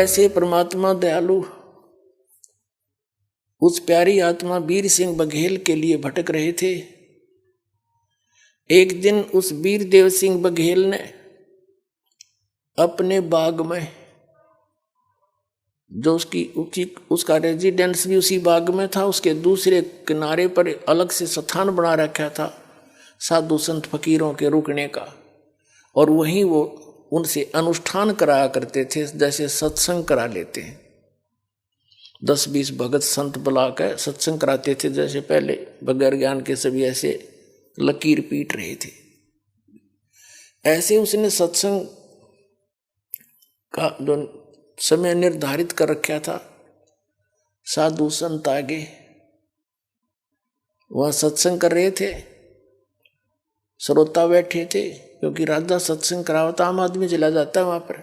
ऐसे परमात्मा दयालु उस प्यारी आत्मा वीर सिंह बघेल के लिए भटक रहे थे। एक दिन उस वीर देव सिंह बघेल ने अपने बाग में, जो उसका रेजिडेंस भी उसी बाग में था, उसके दूसरे किनारे पर अलग से स्थान बना रखा था साधु संत फकीरों के रुकने का, और वहीं वो उनसे अनुष्ठान कराया करते थे, जैसे सत्संग करा लेते हैं। 10-20 भगत संत बुला कर सत्संग कराते थे, जैसे पहले बगैर ज्ञान के सभी ऐसे लकीर पीट रहे थे। ऐसे उसने सत्संग का जो समय निर्धारित कर रखा था, साधु संत आगे वह सत्संग कर रहे थे, श्रोता बैठे थे, क्योंकि राजा सत्संग करावता आम आदमी चला जाता है वहां पर,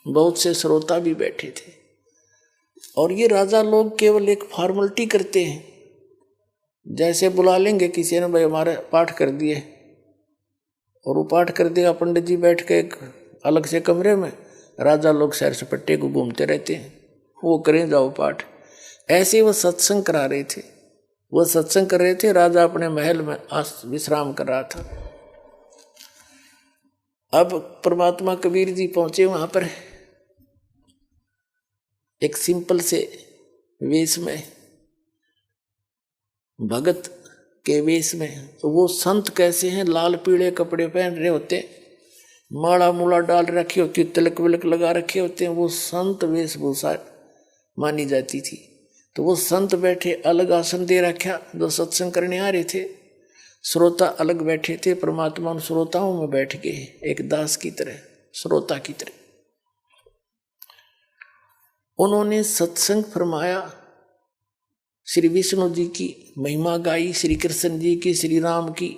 बहुत से श्रोता भी बैठे थे। और ये राजा लोग केवल एक फॉर्मेलिटी करते हैं, जैसे बुला लेंगे किसी ने, भाई हमारे पाठ कर दिए, और वो पाठ कर देगा, पंडित जी बैठ के एक अलग से कमरे में, राजा लोग सैर सपट्टे को घूमते रहते हैं, वो करें जाओ पाठ। ऐसे वो सत्संग करा रहे थे, वो सत्संग कर रहे थे, राजा अपने महल में विश्राम कर रहा था। अब परमात्मा कबीर जी पहुंचे वहां पर, एक सिंपल से वेश में, भगत के वेश में। तो वो संत कैसे हैं, लाल पीले कपड़े पहन रहे होते, माला मूला डाल रखी होती, तिलक विलक लगा रखे होते हैं, वो संत वेशभूषा मानी जाती थी। तो वो संत बैठे, अलग आसन दे रखा, जो सत्संग करने आ रहे थे, श्रोता अलग बैठे थे। परमात्मा उन श्रोताओं में बैठ गए, एक दास की तरह, श्रोता की तरह। उन्होंने सत्संग फरमाया, श्री विष्णु जी की महिमा गाई, श्री कृष्ण जी की, श्री राम की।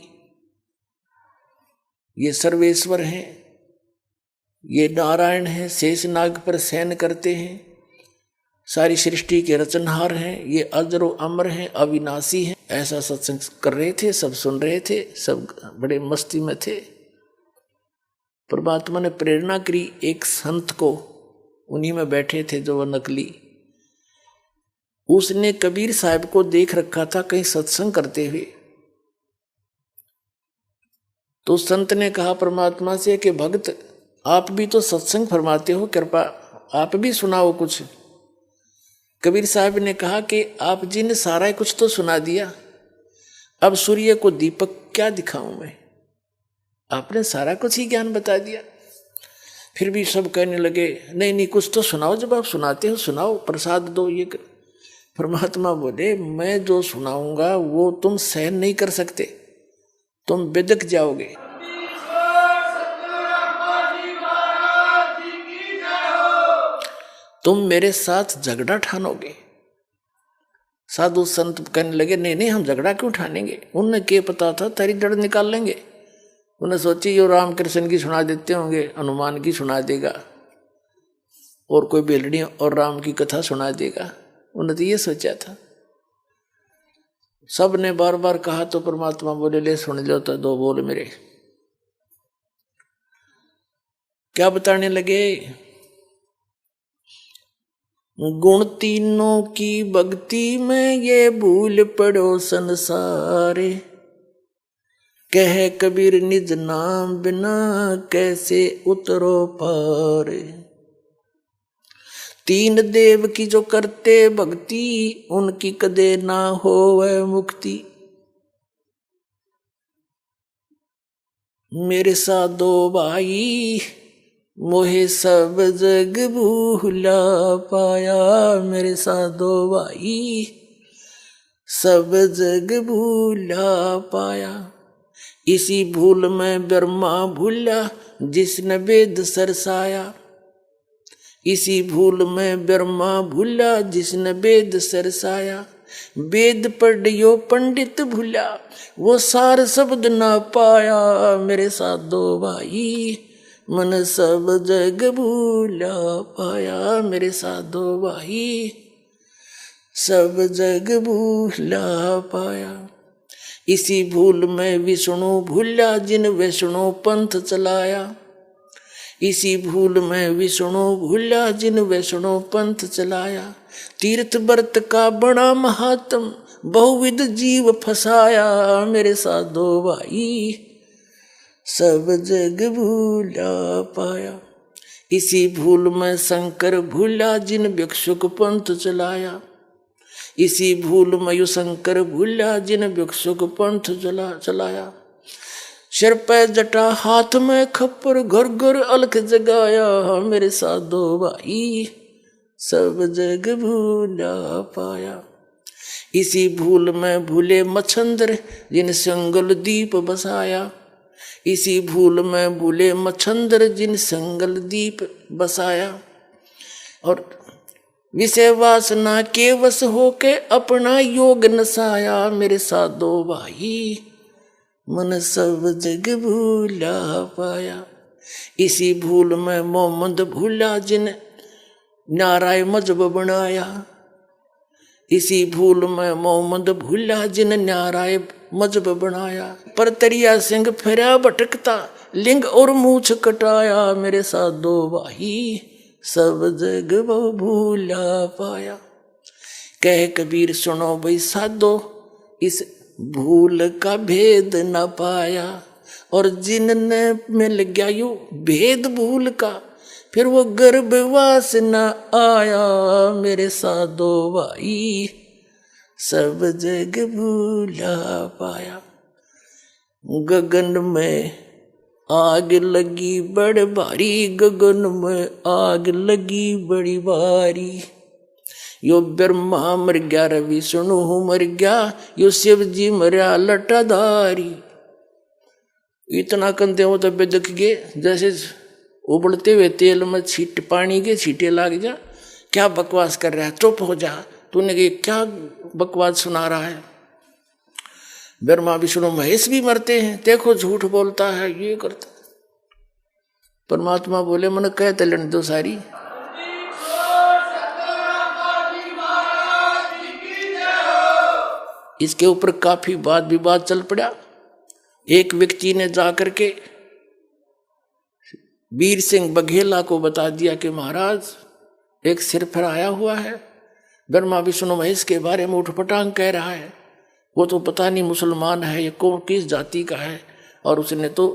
ये सर्वेश्वर हैं, ये नारायण हैं, शेष नाग पर शयन करते हैं, सारी सृष्टि के रचनहार हैं, ये अजर व अमर हैं, अविनाशी हैं। ऐसा सत्संग कर रहे थे, सब सुन रहे थे, सब बड़े मस्ती में थे। परमात्मा ने प्रेरणा करी एक संत को, उन्हीं में बैठे थे जो वह नकली, उसने कबीर साहब को देख रखा था कहीं सत्संग करते हुए। तो संत ने कहा परमात्मा से कि भक्त आप भी तो सत्संग फरमाते हो, कृपा आप भी सुनाओ कुछ। कबीर साहब ने कहा कि आप जी ने सारा कुछ तो सुना दिया, अब सूर्य को दीपक क्या दिखाऊं मैं, आपने सारा कुछ ही ज्ञान बता दिया। फिर भी सब कहने लगे नहीं नहीं कुछ तो सुनाओ, जब आप सुनाते हो सुनाओ, प्रसाद दो ये कर। परमात्मा बोले मैं जो सुनाऊंगा वो तुम सहन नहीं कर सकते, तुम बिदक जाओगे। तुम मेरे साथ झगड़ा ठानोगे। साधु संत कहने लगे नहीं नहीं हम झगड़ा क्यों ठानेंगे, उन्हें क्या पता था तेरी जड़ निकाल लेंगे। उन्हें सोची यो राम कृष्ण की सुना देते होंगे, हनुमान की सुना देगा, और कोई बेलड़ी और राम की कथा सुना देगा, उन्हें तो ये सोचा था। सब ने बार बार कहा तो परमात्मा बोले ले सुन लो तो दो बोल मेरे। क्या बताने लगे, गुण तीनों की भक्ति में ये भूल पड़ो संसारे, कह कबीर निज नाम बिना कैसे उतरो पार। तीन देव की जो करते भक्ति, उनकी कदे ना होवे मुक्ति। मेरे साथ दो भाई मोहे सब जग भूला पाया, मेरे साथ दो भाई सब जग भूला पाया। इसी भूल में ब्रह्मा भूला जिसने वेद सरसाया, इसी भूल में ब्रह्मा भूला जिसने वेद सरसाया। वेद पढ़ियो पंडित भूला वो सार शब्द ना पाया, मेरे साथ दो भाई मन सब जग भूला पाया, मेरे साथ दो भाई सब जग भूला पाया। इसी भूल में विष्णु भूला जिन विष्णु पंथ चलाया, इसी भूल में विष्णु भूला जिन वैष्णो पंथ चलाया। तीर्थ व्रत का बड़ा महात्म बहुविध जीव फसाया। मेरे साधो भाई सब जग भूला पाया। इसी भूल में शंकर भूला जिन भिक्षुक पंथ चलाया। इसी भूल में यु शंकर भूला जिन भिक्षुक पंथ चलाया। सिर पे जटा हाथ में खप्पर घर घर अलख जगाया। मेरे साधो भाई सब जग भूला पाया। इसी भूल में भूले मच्छंदर जिन संगल दीप बसाया। इसी भूल में भूले मच्छंदर जिन संगल दीप बसाया। और विषय वासना के वश होके अपना योग नसाया। मेरे साधो भाई मन सब जग भूला पाया। इसी भूल में मोहम्मद भूला जिन नाराय मजहब बनाया। इसी भूल में मोहम्मद भूला जिन नाराय मजहब बनाया। पर तरिया सिंह फिरा भटकता लिंग और मूछ कटाया। मेरे साधो भाई सब जग भूला पाया। कह कबीर सुनो भाई साधो इस भूल का भेद न पाया। और जिनने मिल गया यू भेद भूल का फिर वो गर्भवास न आया। मेरे साधो भाई सब जग भूला पाया। गगन में आग लगी बड़ भारी। गगन में आग लगी बड़ी भारी। यो ब्रह्मा मर गया रे विष्णु मर गया। यो शिव जी मरया लटाधारी। इतना कंधे हो तब देख गए जैसे उबलते हुए तेल में छीट पानी के छींटे लाग जा। क्या बकवास कर रहा है, चुप हो जा, तूने क्या बकवास सुना रहा है। ब्रह्मा विष्णु महेश भी मरते हैं, देखो झूठ बोलता है, ये करता। परमात्मा बोले मन कह तलन दो सारी। इसके ऊपर काफी वाद विवाद चल पड़ा। एक व्यक्ति ने जाकर के वीर सिंह बघेला को बता दिया कि महाराज एक सिर फहराया हुआ है, ब्रह्मा विष्णु महेश के बारे में उठपटांग कह रहा है। वो तो पता नहीं मुसलमान है या कौन किस जाति का है, और उसने तो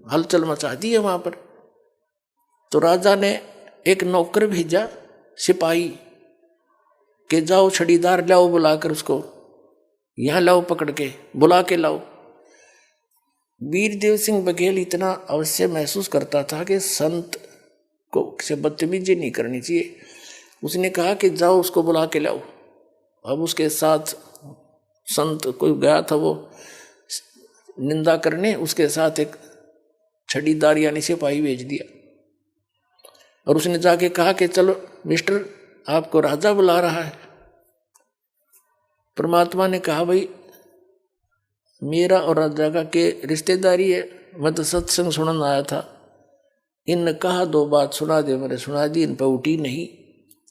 हलचल मचा दी है वहां पर। तो राजा ने एक नौकर भेजा सिपाही के जाओ छड़ीदार लाओ, बुलाकर उसको यहां लाओ, पकड़ के बुला के लाओ। वीरदेव सिंह बघेल इतना अवश्य महसूस करता था कि संत को से बदतमीजी नहीं करनी चाहिए। उसने कहा कि जाओ उसको बुला के लाओ। अब उसके साथ संत कोई गया था वो निंदा करने, उसके साथ एक छड़ीदार यानी सिपाही भेज दिया। और उसने जाके कहा कि चलो मिस्टर आपको राजा बुला रहा है। परमात्मा ने कहा भाई मेरा और राजा का के रिश्तेदारी है, मैं तो सत्संग सुनने आया था। इनने कहा दो बात सुना दे, मैंने सुना दी, इन पर उठी नहीं।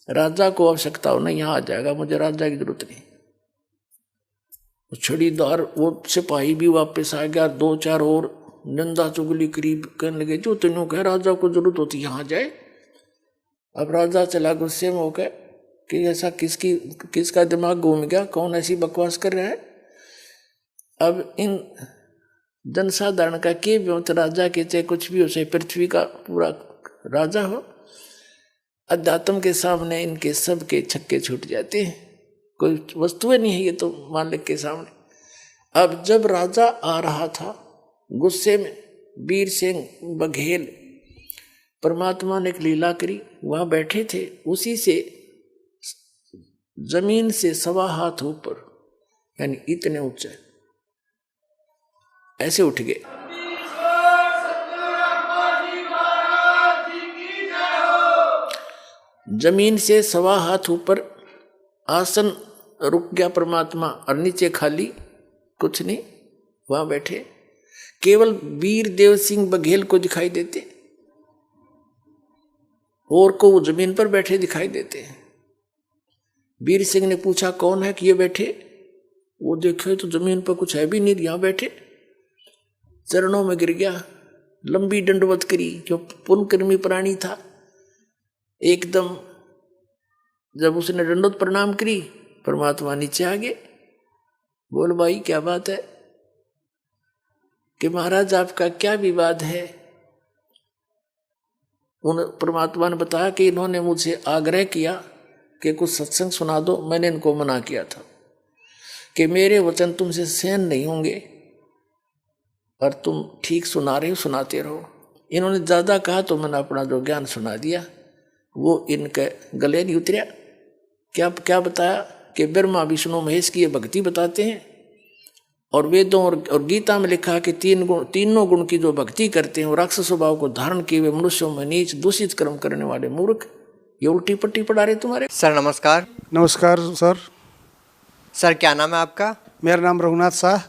राजा को आवश्यकता हो ना यहाँ आ जाएगा, मुझे राजा की जरूरत नहीं। छड़ीदार वो सिपाही भी वापस आ गया। दो चार और निंदा चुगली करीब करने लगे, जो तीनों कह राजा को जरूरत होती यहाँ जाए। अब राजा चला गुस्से में होकर कि ऐसा किसका दिमाग घूम गया, कौन ऐसी बकवास कर रहा है। अब इन जनसाधारण का के भी होता, राजा के चाहे कुछ भी हो, चाहे पृथ्वी का पूरा राजा हो, अध्यात्म के सामने इनके सब के छक्के छूट जाते हैं। कोई वस्तुएं नहीं है ये तो मालिक के सामने। अब जब राजा आ रहा था गुस्से में, वीर सिंह बघेल, परमात्मा ने एक लीला करी। वहां बैठे थे, उसी से जमीन से 1.25 हाथ ऊपर, यानी इतने ऊंचे ऐसे उठ गए। जमीन से 1.25 हाथ ऊपर आसन रुक गया परमात्मा, और नीचे खाली कुछ नहीं। वहां बैठे केवल वीरदेव सिंह बघेल को दिखाई देते, और को वो जमीन पर बैठे दिखाई देते हैं। वीर सिंह ने पूछा कौन है कि ये बैठे। वो देखे तो जमीन पर कुछ है भी नहीं, यहां बैठे। चरणों में गिर गया, लंबी दंडवत करी, जो पुण्यकर्मी प्राणी था। एकदम जब उसने दंडवत प्रणाम करी, परमात्मा नीचे आ गए। बोल भाई क्या बात है कि महाराज आपका क्या विवाद है? उन परमात्मा ने बताया कि इन्होंने मुझे आग्रह किया कि कुछ सत्संग सुना दो। मैंने इनको मना किया था कि मेरे वचन तुमसे सहन नहीं होंगे और तुम ठीक सुना रहे हो, सुनाते रहो। इन्होंने ज़्यादा कहा तो मैंने अपना जो ज्ञान सुना दिया, वो इनके गले नहीं उतरा। क्या क्या बताया कि ब्रह्मा विष्णु महेश की ये भक्ति बताते हैं, और वेदों और गीता में लिखा कि तीनों गुण की जो भक्ति करते हैं वो राक्षस स्वभाव को धारण किए हुए मनुष्यों में नीच दूषित कर्म करने वाले मूर्ख, ये उल्टी पट्टी पढ़ा रहे तुम्हारे। सर नमस्कार। नमस्कार सर। सर क्या नाम है आपका? मेरा नाम रघुनाथ शाह।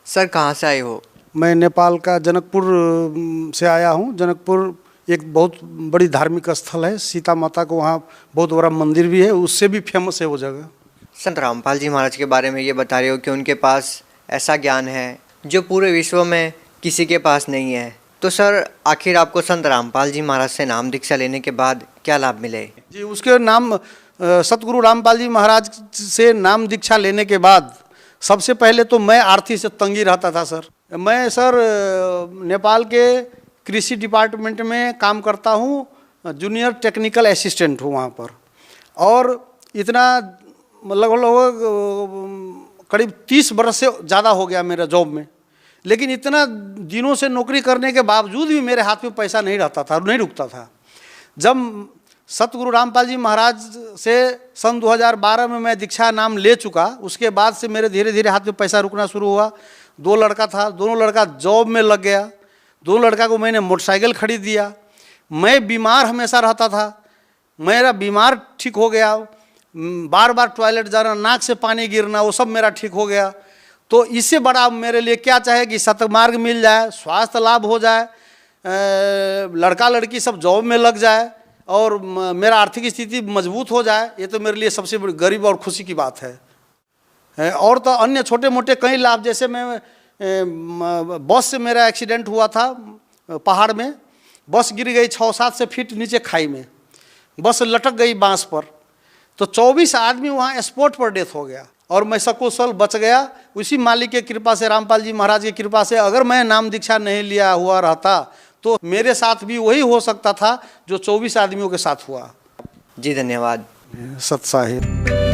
सर कहाँ से आए हो? मैं नेपाल का जनकपुर से आया हूँ। जनकपुर एक बहुत बड़ी धार्मिक स्थल है, सीता माता को वहाँ बहुत बड़ा मंदिर भी है, उससे भी फेमस है वो जगह। संत रामपाल जी महाराज के बारे में ये बता रहे हो कि उनके पास ऐसा ज्ञान है जो पूरे विश्व में किसी के पास नहीं है। तो सर आखिर आपको संत रामपाल जी महाराज से नाम दीक्षा लेने के बाद क्या लाभ मिले? जी उसके नाम सतगुरु रामपाल जी महाराज से नाम दीक्षा लेने के बाद सबसे पहले तो मैं आर्थिक से तंगी रहता था सर। मैं सर नेपाल के कृषि डिपार्टमेंट में काम करता हूँ, जूनियर टेक्निकल असिस्टेंट हूँ वहाँ पर, और इतना लगभग करीब 30 बरस से ज़्यादा हो गया मेरा जॉब में। लेकिन इतना दिनों से नौकरी करने के बावजूद भी मेरे हाथ में पैसा नहीं रहता था, नहीं रुकता था। जब सतगुरु रामपाल जी महाराज से सन 2012 में मैं दीक्षा नाम ले चुका, उसके बाद से मेरे धीरे धीरे हाथ में पैसा रुकना शुरू हुआ। 2 लड़का था, दोनों लड़का जॉब में लग गया, दोनों लड़का को मैंने मोटरसाइकिल खरीद दिया। मैं बीमार हमेशा रहता था, मेरा बीमार ठीक हो गया, बार बार टॉयलेट जाना, नाक से पानी गिरना, वो सब मेरा ठीक हो गया। तो इससे बड़ा मेरे लिए क्या चाहे कि सतमार्ग मिल जाए, स्वास्थ्य लाभ हो जाए, लड़का लड़की सब जॉब में लग जाए और मेरा आर्थिक स्थिति मजबूत हो जाए। ये तो मेरे लिए सबसे बड़ी गरीब और खुशी की बात है। और तो अन्य छोटे मोटे कई लाभ, जैसे मैं बस से मेरा एक्सीडेंट हुआ था पहाड़ में, बस गिर गई 6-7 फीट नीचे खाई में, बस लटक गई बांस पर, तो 24 आदमी वहाँ स्पॉट पर डेथ हो गया और मैं सकुशल बच गया। उसी मालिक के कृपा से, रामपाल जी महाराज की कृपा से। अगर मैं नाम दीक्षा नहीं लिया हुआ रहता तो मेरे साथ भी वही हो सकता था जो 24 आदमियों के साथ हुआ। जी धन्यवाद। सत साहिब।